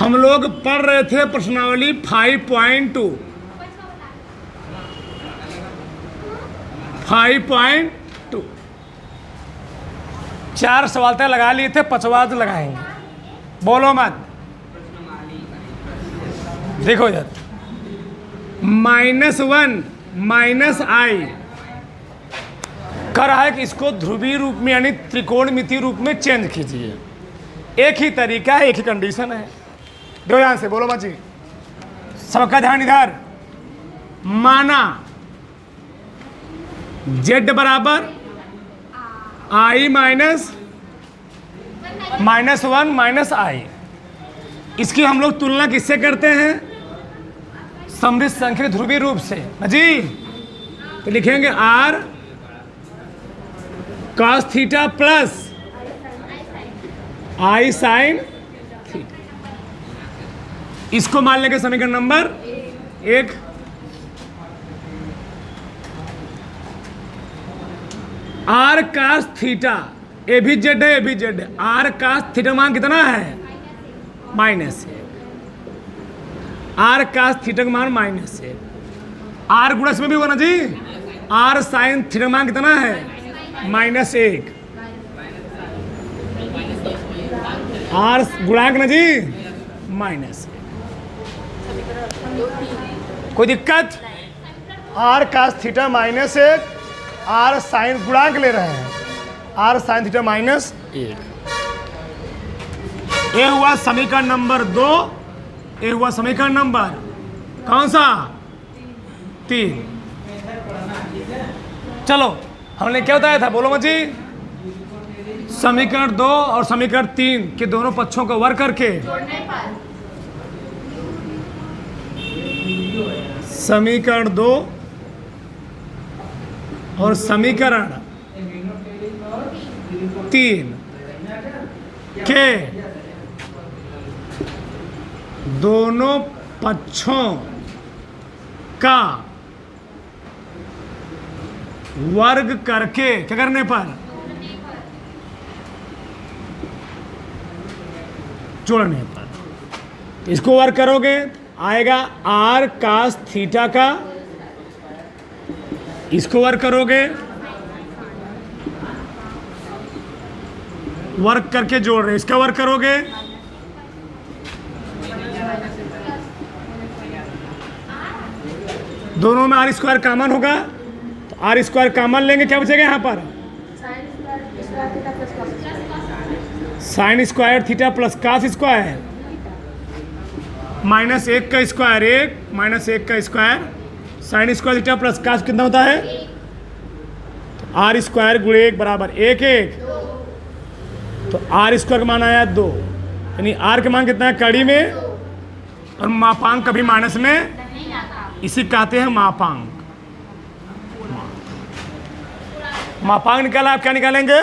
हम लोग पढ़ रहे थे प्रश्नावली 5.2 5.2 4 सवाल तक लगा लिए थे, 5वां लगाएंगे। बोलो मत, देखो इधर -1 -i कर रहा है कि इसको ध्रुवीय रूप में यानी त्रिकोणमितीय रूप में चेंज कीजिए। एक ही तरीका है, एक ही कंडीशन है। दो ध्यान से बोलो मत जी, सबका ध्यान इधर। माना z बराबर i -1 -i, इसकी हम लोग तुलना किससे करते हैं? समृद्ध संख्या ध्रुवीय रूप से ना जी। तो लिखेंगे r cos theta plus i sin theta. इसको मान लेंगे समीकरण नंबर 1। r cos थीटा ए भी जेड है, ए भी जेड है। r cos थीटा मान कितना है? -1। r cos थीटा का मान -1। r गुणा इसमें भी होगा ना जी। r sin थीटा मान कितना है? -1। r गुणांक ना जी -1। कोई दिक्कत? r cos theta -1, r sin गुणांक ले रहे हैं, r sin थीटा -1। ये हुआ समीकरण नंबर 2। ये हुआ समीकरण नंबर कौन सा? 3। चलो हमने क्या बताया था? बोलो मत जी। समीकरण 2 और समीकरण 3 के दोनों पक्षों को वर्ग करके समीकरण 2 और समीकरण 3 के दोनों पक्षों का वर्ग करके क्या करने पर? जोड़ने पर। इसको वर्ग करोगे आएगा r cos थीटा का, इसको वर्ग करोगे, वर्ग करके जोड़ रहे, इसका वर्ग करोगे, दोनों में r² कॉमन होगा तो r² कॉमन लेंगे, क्या बचेगा यहाँ पर? sin² theta plus cos square -1 का स्क्वायर 1 -1 का square sin² theta plus cos कितना होता है? तो r² गुणे 1 बराबर 1 तो r² का मान आया 2, यानी r का मान कितना है? कड़ी में, और मापांक कभी माइनस में, इसी कहते हैं मापांक। मापांक निकाला, आप क्या निकालेंगे?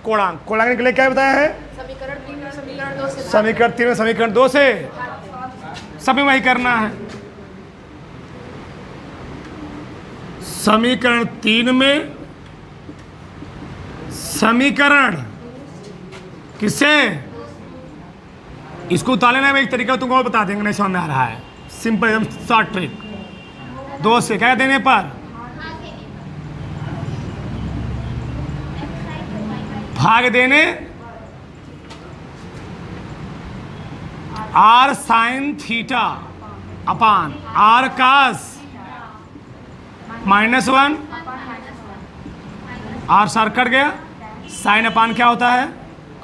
कोणांक। कोणांक निकले क्या बताया है? समीकरण 3 में समीकरण 2 से सब में वही करना है। समीकरण 3 में समीकरण किससे? इसको उतार लेना है, एक तरीका तुमको और बता देंगे, नहीं समझ में आ रहा है। सिंपल एकदम शॉर्ट ट्रिक। 2 से क्या देने पर? भाग देने r sin theta upon r cos -1, r सार कट गया, साइन अपान क्या होता है?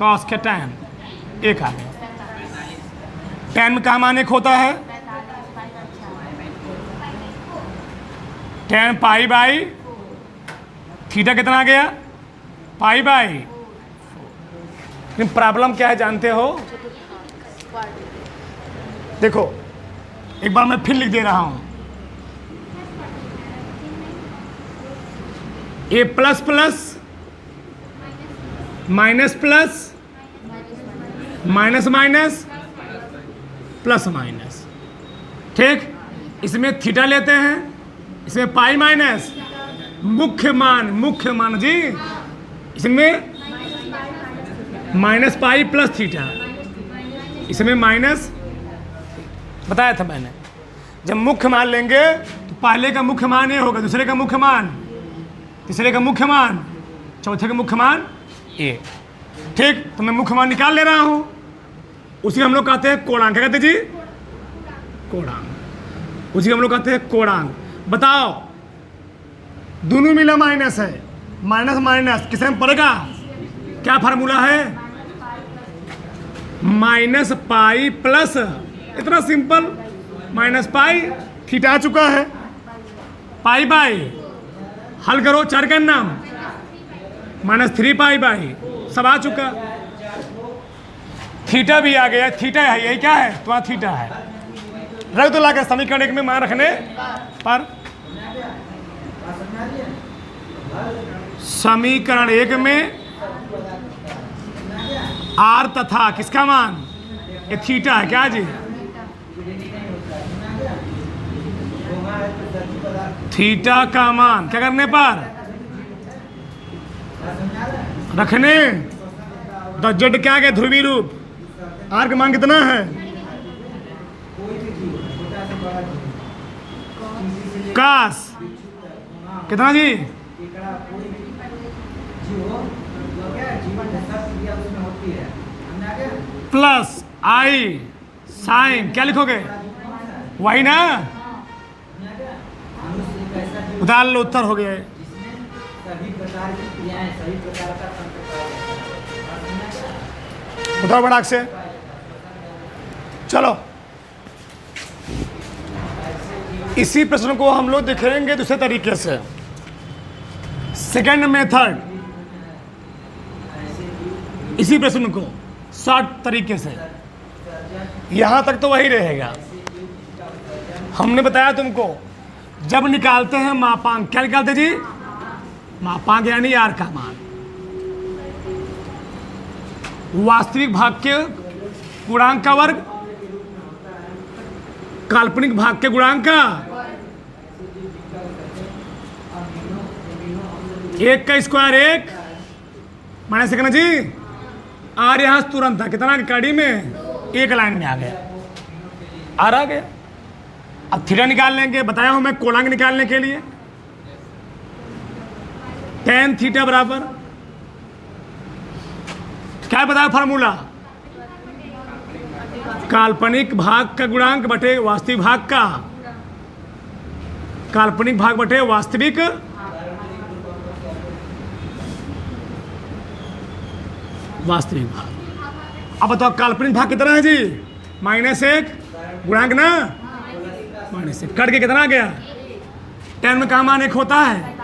cos के tan 1 आ गया। tan में कहाँ मान 1 होता है? tan पाई बाई थीटा कितना आ गया? Pi by. लेकिन प्रॉब्लम क्या है जानते हो? देखो एक बार मैं फिर लिख दे रहा हूं, a plus plus minus plus minus minus plus minus, ठीक। इसमें थीटा लेते हैं, इसमें पाई माइनस मुख्य मान जी, इसमें माइनस पाई प्लस थीटा, इसमें माइनस बताया था मैंने। जब मुख्य मान लेंगे तो पहले का मुख्य मान ये होगा, दूसरे का मुख्य मान, तीसरे का मुख्य मान, चौथे का मुख्य मान ये। ठीक, तो मैं मुख्य मान निकाल ले रहा हूं, उसी हम लोग कहते हैं कोणांक। क्या कहते हैं जी? कोणांक। उसी हम लोग कहते हैं कोणांक। बताओ, दोनों मिला माइनस है, माइनस माइनस किसे में पड़ेगा? क्या फार्मूला है? माइनस पाई प्लस, इतना सिंपल, माइनस पाई, थीटा आ चुका है, पाई बाई, हल करो, चार का नाम, माइनस 3 पाई बाई, सब आ चुका। थीटा भी आ गया, थीटा है, यही क्या है? तो थीटा है, रख दो लाकर समीकरण एक में मान रखने पर। समीकरण एक में आर तथा किसका मान? ये थीटा है क्या जी? थीटा का मान क्या करने पर? रखने। द जेड क्या गया? ध्रुवीय रूप। आर का मान कितना है? कास कितना जी? प्लस आई साइन, क्या लिखोगे? वही ना, उतार लो, उत्तर हो गया है। उतार बड़ाक से, चलो इसी प्रश्न को हम लोग देखेंगे दूसरे तरीके से। सेकंड मेथड, इसी प्रश्न को शॉर्ट तरीके से, यहां तक तो वही रहेगा। हमने बताया तुमको, जब निकालते हैं मापांक, क्या निकालते जी? मापांक यानी आर का मान, वास्तविक भाग के गुणांक का वर्ग, काल्पनिक भाग के गुणांक का, एक का स्क्वायर एक, माइनस सेकंड जी। आर यहां तुरंत था, कितना कड़ी में? एक लाइन में आ गया, आर आ गया। अब थीटा निकाल लेंगे, बताया हूं मैं कोणांक निकालने के लिए। tan थीटा बराबर क्या बताया फार्मूला? काल्पनिक भाग का गुणांक बटे वास्तविक भाग का, काल्पनिक भाग बटे वास्तविक, वास्तविक भाग। अब बताओ काल्पनिक भाग कितना है जी? -1, गुणांक ना -1, कट के कितना आ गया? tan में कहाँ मान 1 होता है?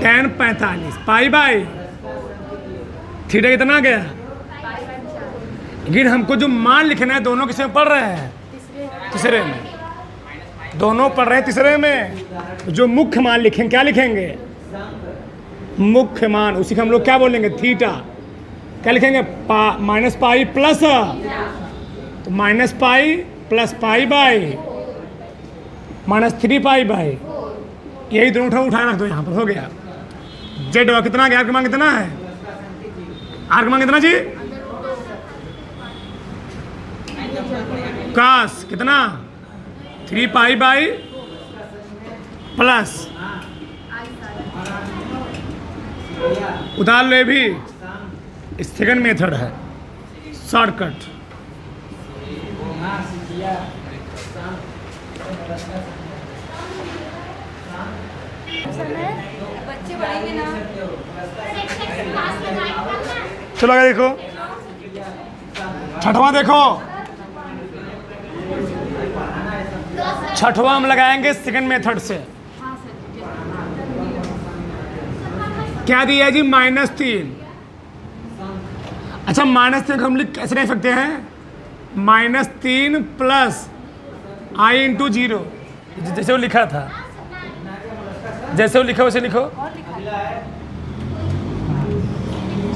tan 45 पाई बाई थीटा कितना आ गया? लेकिन हमको जो मान लिखना है, दोनों किसमें पढ़ रहे हैं? तीसरे में। दोनों पढ़ रहे हैं तीसरे में। जो मुख्य मान लिखेंगे, क्या लिखेंगे? मुख्य मान, उसी को हम लोग क्या बोलेंगे? थीटा। क्या लिखेंगे? माइनस पाई प्लस, तो minus pi plus pi by -3 pi by, यही दोनों उठा रख दो, यहाँ पर हो गया। जेड कितना गया? आर का मान कितना है? आर का मान कितना जी? कास कितना? 3 पाई बाई प्लस, उतार ले भी, सेकंड मेथड है, शॉर्टकट। चलो आगे देखो, छठवां देखो। छठवां हम लगाएंगे सेकंड मेथड से। क्या दिया जी? -3। अच्छा, -3 को हम लिख कैसे लिख सकते हैं? -3 प्लस आई इंटू 0, जैसे वो लिखा था, जैसे वो लिखा वैसे लिखो।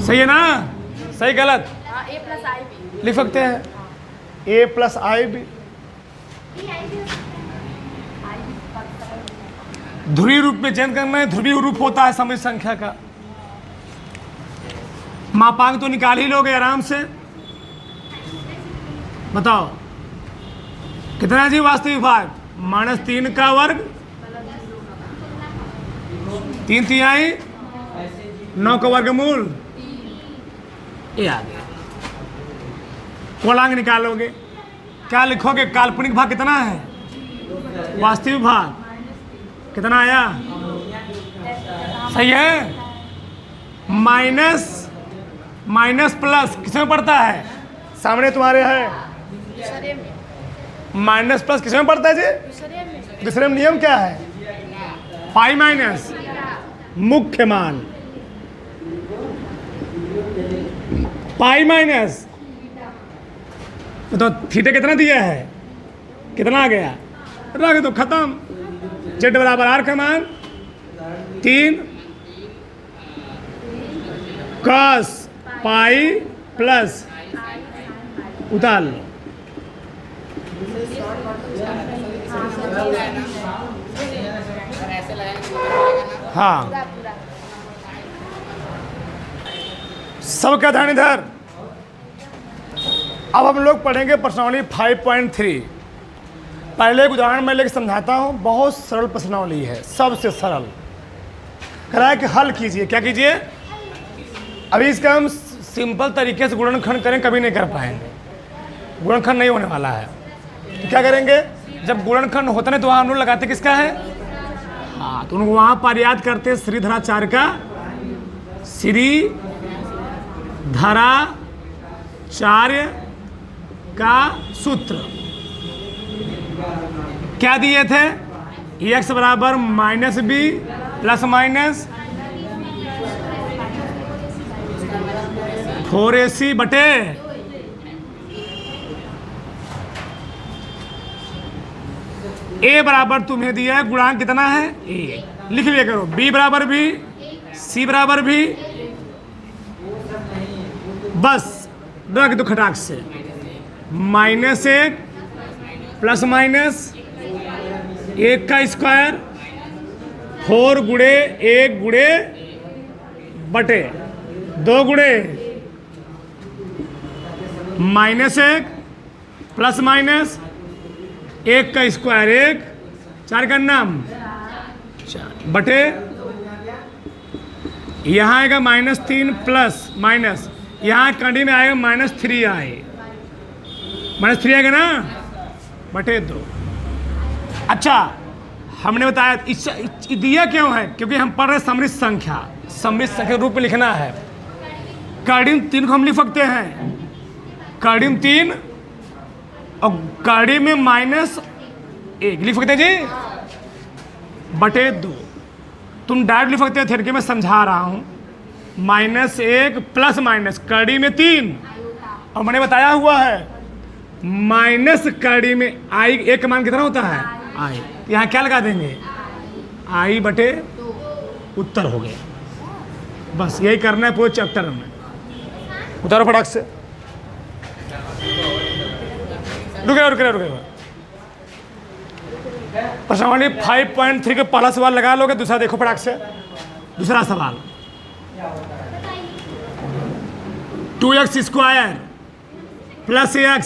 सही है ना? सही गलत? A प्लस आई भी लिख सकते हैं, a प्लस आई भी। ध्रुवीय रूप में चयन करना है, ध्रुवीय रूप होता है समित संख्या का। मापांक तो निकाल ही लोगे आराम से, बताओ कितना है जी वास्तविक भाग? -3 का वर्ग 3/3 9 का वर्गमूल। ये आ गया। कोलांग निकालोगे क्या लिखोगे? काल्पनिक भाग कितना है? वास्तविक भाग कितना आया? सही है। माइनस प्लस किसमें पड़ता है? सामने तुम्हारे है। माइनस प्लस किसमें पड़ता है जी? दूसरे में नियम क्या है? पाई माइनस मुख्य मान, पाई माइनस तो थीटा कितना दिया है? कितना आ गया? रख दो, खत्म। जेड बराबर आर का मान 3 कॉस पाई प्लस उतार लो। हाँ, सबका ध्यान इधर। अब हम लोग पढ़ेंगे प्रश्नावली 5.3। पहले एक उदाहरण मैं लेकर समझाता हूँ। बहुत सरल प्रश्नावली है, सबसे सरल। कह रहा है कि हल कीजिए। क्या कीजिए? अभी इसका हम सिंपल तरीके से गुणनखंड करें, कभी नहीं कर पाएंगे। गुणनखंड नहीं होने वाला है। तो क्या करेंगे? जब गुणनखंड होता नहीं तो वहाँ हम लोग लगाते किसका है? हाँ, तो उनको वहाँ पर याद करते श्रीधराचार्य का श्रीधराचार्य का सूत्र। क्या दिए थे? x बराबर -b प्लस माइनस 4ac बटे a बराबर तुम्हें दिया है गुणांक कितना है? a। लिख लिया करो। b बराबर b, c बराबर b। बस रख दो खटाक से। -1 प्लस माइनस 1 का स्क्वायर 4 गुणे 1 गुणे बटे 2 गुणे -1 प्लस माइनस 1 का स्क्वायर 1 4 का नाम 4 बटे यहाँ आएगा -3 प्लस माइनस, यहाँ कंडी में आएगा -3 आए, -3 आएगा ना, बटे 2। अच्छा, हमने बताया दिया क्यों है? क्योंकि हम पढ़ रहे सम्मिश्र संख्या। सम्मिश्र संख्या के रूप में लिखना है। कर्डिम 3 को हम लिख सकते हैं, कर्डिम 3 और कर्डिम में -1 लिख सकते हैं जी, बटे 2। तुम डायरेक्ट लिख सकते हो, थे कि मैं समझा रहा हूँ। -1 प्लस माइनस कर्डी में 3 और मैंने बताया हुआ है माइनस कर्डी में आई 1 का मान कितना होता है? आई। यहाँ क्या लगा देंगे? आई बटे उत्तर हो गया। बस यही करना है पूरे चैप्टर में। उतारो फटाक से। रुके। प्रश्नावली 5.3 के पहला सवाल लगा लोगे, दूसरा देखो फटाक से। दूसरा सवाल 2x square plus x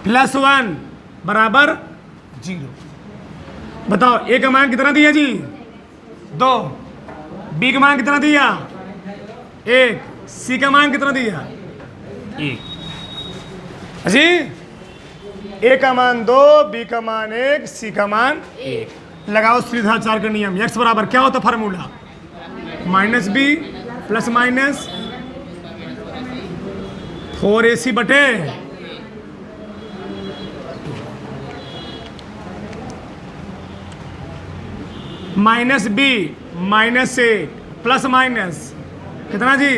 plus 1 बराबर 0। बताओ a का मान कितना दिया जी? 2। b का मान कितना दिया? 1। c का मान कितना दिया? 1। जी, a का मान 2, b का मान 1, c का मान 1। लगाओ श्रीधराचार्य का नियम। x बराबर क्या होता formula? -b plus minus 4ac बटे -b -1 प्लस माइनस कितना जी?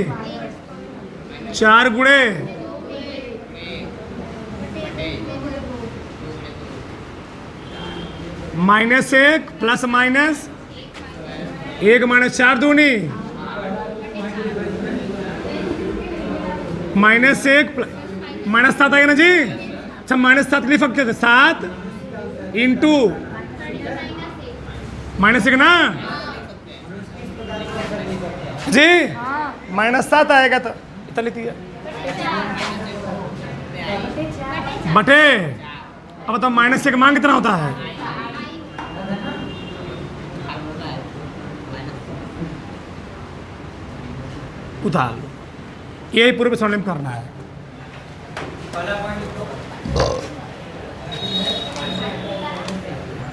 4 गुणे -1 प्लस माइनस 1 -4 दूनी -1 -7 आएगा ना जी। अच्छा, -7 लिख सकते थे, 7 इंटू -1 ना जी, -7 आएगा तो इतना लिख दिया। बटे, अब तो माइनस 6 का मान कितना होता है? उतार लो, यही पूरे सॉल्व करना है।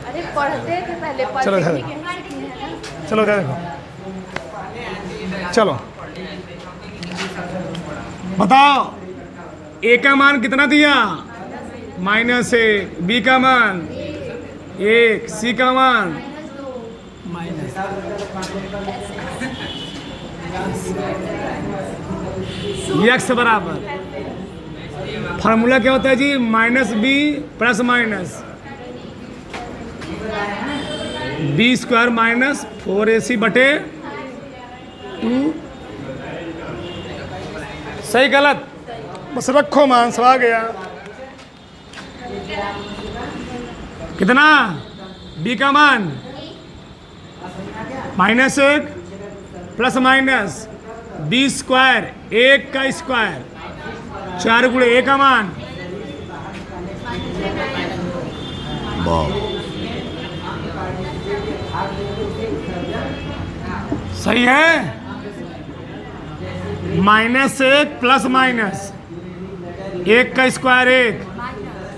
अरे पढ़ते थे पहले, चलो पढ़ते इधर थे चलो इधर देखो, चलो बताओ, ए का मान कितना दिया? -1, बी का मान 1, सी का मान माइनस, एक्स बराबर, फार्मूला क्या होता है जी? -b plus minus b square minus 4ac बटे 2। सही गलत? बस रखो मान, सब आ गया। कितना? बी का मान -1 प्लस माइनस बी स्क्वायर 1 का स्क्वायर 4 गुणे ए का मान सही है। -1 प्लस माइनस 1 का स्क्वायर 1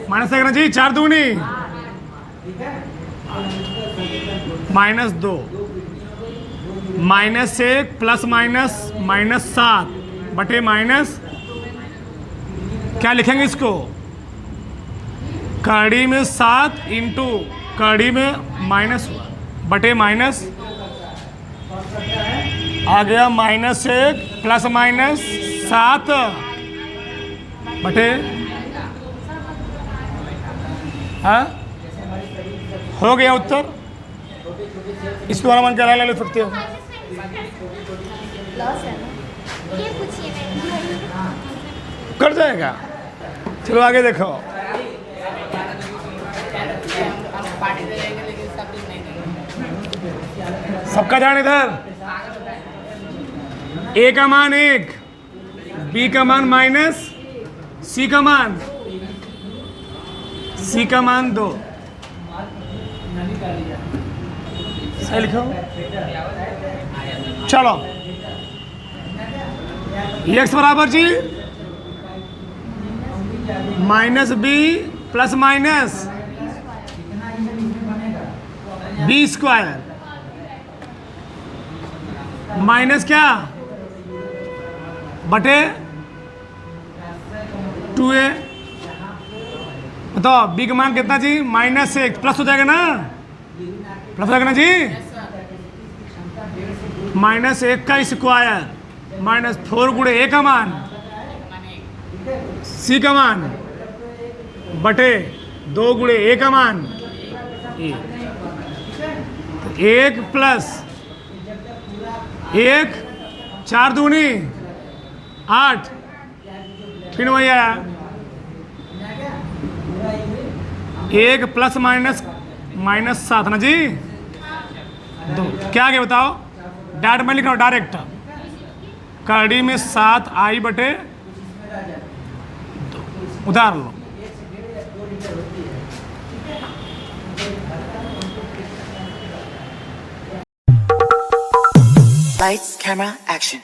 माइनस ना जी, 4 दूनी -2, -1 प्लस माइनस -7 बटे माइनस, क्या लिखेंगे इसको? कड़ी में 7 इंटू कड़ी में -1 बटे माइनस, आ गया -1 प्लस माइनस 7 बटे, हाँ हो गया उत्तर। इस द्वारा मान क्या ले सकते हो? कर जाएगा। चलो आगे देखो, सबका ध्यान इधर। ए का मान 1, बी का मान माइनस, सी का मान 2। सही लिखो। चलो एक्स बराबर जी -b plus minus b square minus क्या बटे 2a। बताओ बी का मान कितना जी? -1 प्लस हो जाएगा ना, प्लस हो जाएगा ना जी, -1 का स्क्वायर -4 गुणे ए का मान सी का मान बटे 2 गुणे ए का मान 1 प्लस 1 4 दूनी 8, फिर वही आया 1 प्लस माइनस -7 ना जी 2। क्या आगे बताओ? डायरेक्ट में लिख रहा हूँ, डायरेक्ट कड़ी में 7 आई बटे 2 उधार लो। Lights, camera, action.